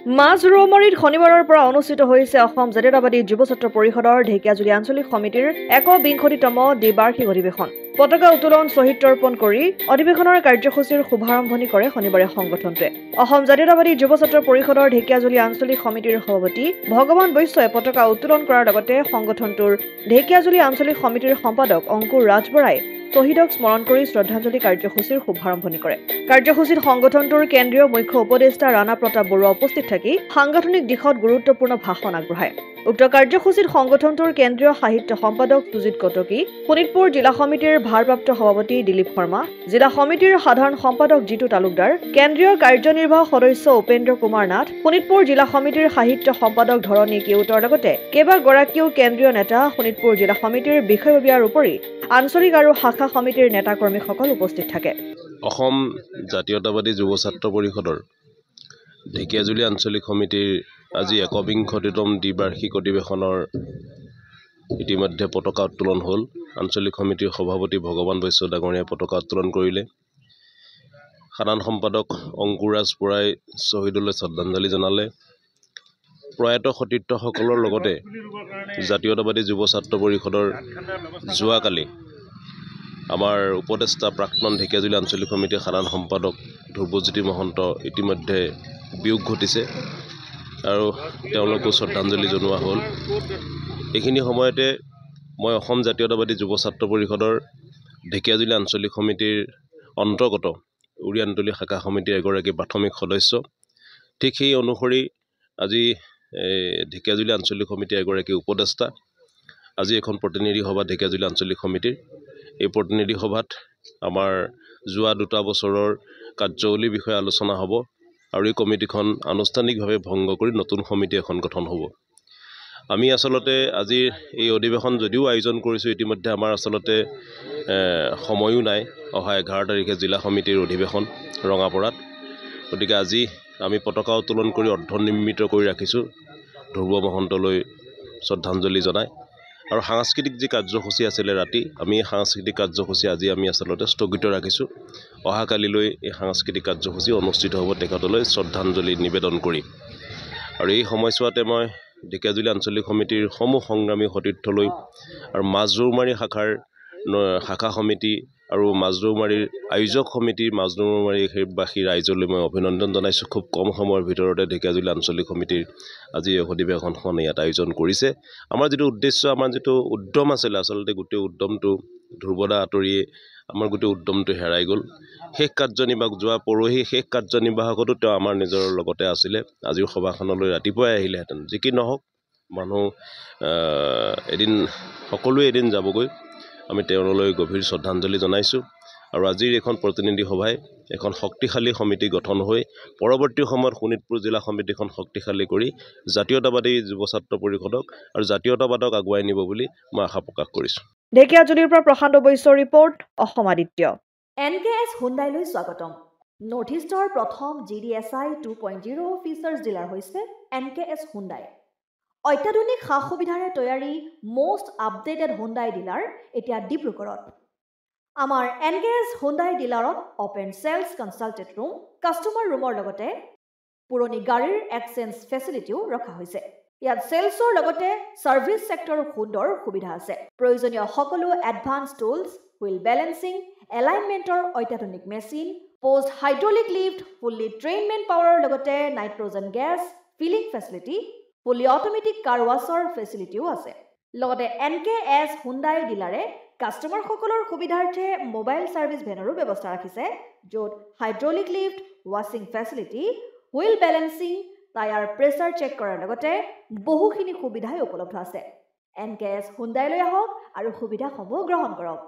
মাজৰৌমাৰীত শনিবাৰৰ পৰা অনুষ্ঠিত হৈছে অসম জাতীয়তাবাদী যুৱ ছাত্ৰ পৰিষদৰ ঢেকিয়াজুলি আঞ্চলিক সমিতিৰ ১২০তম দ্বিবাৰ্ষিক অধিৱেশন। পতাকা উত্তোলন শ্বহীদ তৰ্পণ কৰি অধিৱেশনৰ কাৰ্যসূচীৰ শুভাৰম্ভণি কৰে শনিবাৰে সংগঠনটোৱে। অসম জাতীয়তাবাদী যুৱ ছাত্ৰ পৰিষদৰ ঢেকিয়াজুলি আঞ্চলিক সমিতিৰ সভাপতি ভগৱান বৈশ্যই পতাকা উত্তোলন কৰাৰ লগতে সংগঠনটোৰ ঢেকিয়াজুলি আঞ্চলিক সমিতিৰ সম্পাদক অংকুৰ ৰাজবৰাই শ্বহীদক স্মৰণ কৰি শ্ৰদ্ধাঞ্জলি কাৰ্যসূচীৰ শুভাৰম্ভণি কৰে। কাৰ্যসূচীত সংগঠনটোৰ কেন্দ্ৰীয় মুখ্য উপদেষ্টা ৰাণা প্ৰতাপ বৰুৱা উপস্থিত থাকি সাংগঠনিক দিশত গুৰুত্বপূৰ্ণ ভাষণ আগবঢ়ায়। উক্ত কাৰ্যসূচীত সংগঠনটোৰ কেন্দ্ৰীয় সাহিত্য সম্পাদক সুজিত কটকী, শোণিতপুৰ জিলা সমিতিৰ ভাৰপ্ৰাপ্ত সভাপতি দিলীপ শৰ্মা, জিলা সমিতিৰ সাধাৰণ সম্পাদক জিতু তালুকদাৰ, কেন্দ্ৰীয় কাৰ্যনিৰ্বাহক সদস্য উপেন্দ্ৰ কুমাৰ নাথ, শোণিতপুৰ জিলা সমিতিৰ সাহিত্য সম্পাদক ধৰণী কেওটৰ লগতে কেইবাগৰাকীও কেন্দ্ৰীয় নেতা, শোণিতপুৰ জিলা সমিতিৰ বিষয়ববীয়াৰ উপৰি আঞ্চলিক আৰু শাখা সমিতিৰ নেতাকৰ্মীসকল উপস্থিত থাকে। অসম জাতীয়তাবাদী যুৱ ছাত্ৰ পৰিষদৰ ঢেকিয়াজুলি আঞ্চলিক সমিতিৰ আজি ১২০তম দ্বিবাৰ্ষিক অধিৱেশনৰ ইতিমধ্যে পতাকা উত্তোলন হ'ল। আঞ্চলিক সমিতিৰ সভাপতি ভগৱান বৈশ্য ডাঙৰীয়াই পতাকা উত্তোলন কৰিলে। সাধাৰণ সম্পাদক অংকুৰ ৰাজ বৰাই শ্বহীদলৈ শ্ৰদ্ধাঞ্জলি জনালে। প্ৰয়াত সতীৰ্থসকলৰ লগতে জাতীয়তাবাদী যুৱ ছাত্ৰ পৰিষদৰ যোৱাকালি আমাৰ উপদেষ্টা প্ৰাক্তন ঢেকিয়াজুলি আঞ্চলিক সমিতিৰ সাধাৰণ সম্পাদক ধ্ৰুৱজ্যোতি মহন্ত ইতিমধ্যে বিয়োগ ঘটিছে আৰু তেওঁলোকো শ্ৰদ্ধাঞ্জলি জনোৱা হ'ল। এইখিনি সময়তে মই অসম জাতীয়তাবাদী যুৱ ছাত্ৰ পৰিষদৰ ঢেকিয়াজুলি আঞ্চলিক সমিতিৰ অন্তৰ্গত উৰিয়ান্তলী শাখা সমিতিৰ এগৰাকী প্ৰাথমিক সদস্য। ঠিক সেই অনুসৰি আজি ঢেকিয়াজুলি আঞ্চলিক সমিতিৰ এগৰাকী উপদেষ্টা। আজি এখন প্ৰতিনিধি সভা ঢেকিয়াজুলি আঞ্চলিক সমিতিৰ। এই প্ৰতিনিধি সভাত আমাৰ যোৱা ২টা বছৰৰ কাৰ্যাৱলীৰ বিষয়ে আলোচনা হ'ব আৰু এই কমিটিখন আনুষ্ঠানিকভাৱে ভংগ কৰি নতুন সমিতি এখন গঠন হ'ব। আমি আচলতে আজিৰ এই অধিৱেশন যদিও আয়োজন কৰিছোঁ, ইতিমধ্যে আমাৰ আচলতে সময়ো নাই। অহা 11 তাৰিখে জিলা সমিতিৰ অধিৱেশন ৰঙাপৰাত। গতিকে আজি আমি পতাকা উত্তোলন কৰি অৰ্ধনিৰ্মিত কৰি ৰাখিছোঁ ধ্ৰুৱ মহন্তলৈ শ্ৰদ্ধাঞ্জলি জনাই। আৰু সাংস্কৃতিক যি কাৰ্যসূচী আছিলে ৰাতি, আমি এই সাংস্কৃতিক কাৰ্যসূচী আজি আমি আচলতে স্থগিত ৰাখিছোঁ। অহাকালিলৈ এই সাংস্কৃতিক কাৰ্যসূচী অনুষ্ঠিত হ'ব তেখেতলৈ শ্ৰদ্ধাঞ্জলি নিবেদন কৰি। আৰু এই সময়ছোৱাতে মই ঢেকিয়াজুলি আঞ্চলিক সমিতিৰ সমূহ সংগ্ৰামী সতীৰ্থলৈ আৰু মাজৰৌমাৰী শাখা সমিতি আৰু মাজৰৌমাৰীৰ আয়োজক সমিতিৰ মাজৰৌমাৰীবাসী ৰাইজলৈ মই অভিনন্দন জনাইছোঁ। খুব কম সময়ৰ ভিতৰতে ঢেকিয়াজুলি আঞ্চলিক সমিতিৰ আজি অধিৱেশনখন ইয়াত আয়োজন কৰিছে। আমাৰ যিটো উদ্দেশ্য, আমাৰ যিটো উদ্যম আছিলে, আচলতে গোটেই উদ্যমটো ধ্ৰুৱদা আঁতৰিয়ে আমাৰ গোটেই উদ্যমটো হেৰাই গ'ল। শেষ কাৰ্যনিৰ্বাহক যোৱা পৰহি শেষ কাৰ্যনিৰ্বাহকতো তেওঁ আমাৰ নিজৰ লগতে আছিলে। আজিৰ সভাখনলৈ ৰাতিপুৱাই আহিলেহেঁতেন। যি কি নহওক, মানুহ এদিন সকলোৱে এদিন যাবগৈ। আমি তেওঁলোলৈ গভীৰ শ্ৰদ্ধাঞ্জলি জনাইছোঁ। আৰু আজিৰ এখন প্ৰতিনিধি সভাই এখন শক্তিশালী সমিতি গঠন হৈ পৰৱৰ্তী সময়ত শোণিতপুৰ জিলা সমিতিখন শক্তিশালী কৰি জাতীয়তাবাদী যুৱ ছাত্ৰ পৰিষদক আৰু জাতীয়তাবাদক আগুৱাই নিব বুলি মই আশা প্ৰকাশ কৰিছোঁ। ঢেকিয়াজুলিৰ পৰা প্ৰশান্ত বৈশ্যৰ ৰিপৰ্ট, অসম আদিত্য। NKS হুণ্ডাইলৈ স্বাগতম। নৰ্থ ইষ্টৰ প্ৰথম GDSI 2.0 ফিচাৰ্ছ ডিলাৰ হৈছে NKS হুণ্ডাই। অত্যাধুনিক সা সুবিধাৰে তৈয়াৰী মষ্ট আপডেটেড হুণ্ডাই ডিলাৰ এতিয়া ডিব্ৰুগড়ত। আমাৰ NKS হুণ্ডাই ডিলাৰত open sales consulted room, customer ৰুমৰ লগতে পুৰণি গাড়ীৰ এক্সচেঞ্জ ফেচিলিটিও ৰখা হৈছে। ইয়াত চেলছৰ লগতে ছাৰ্ভিচ ছেক্টৰৰ সুন্দৰ সুবিধা আছে। প্ৰয়োজনীয় সকলো এডভান্স টুলছ, হুইল বেলেন্সিং, এলাইনমেণ্টৰ অত্যাধুনিক machine, post hydraulic lift, fully ট্ৰেইনমেণ্ট পাৱাৰৰ লগতে nitrogen gas filling facility, fully automatic car ৱাছৰ ফেচিলিটিও আছে। লগতে NKS হুণ্ডাই ডিলাৰে কাষ্টমাৰসকলৰ সুবিধাৰ্থে মোবাইল ছাৰ্ভিচ ভেনৰো ব্যৱস্থা ৰাখিছে, য'ত হাইড্ৰলিক লিফ্ট, ৱাশ্বিং facility, wheel balancing, tyre pressure check কৰাৰ লগতে বহুখিনি সুবিধাই উপলব্ধ আছে। NKS হুণ্ডাইলৈ আহক আৰু সুবিধাসমূহ গ্ৰহণ কৰক।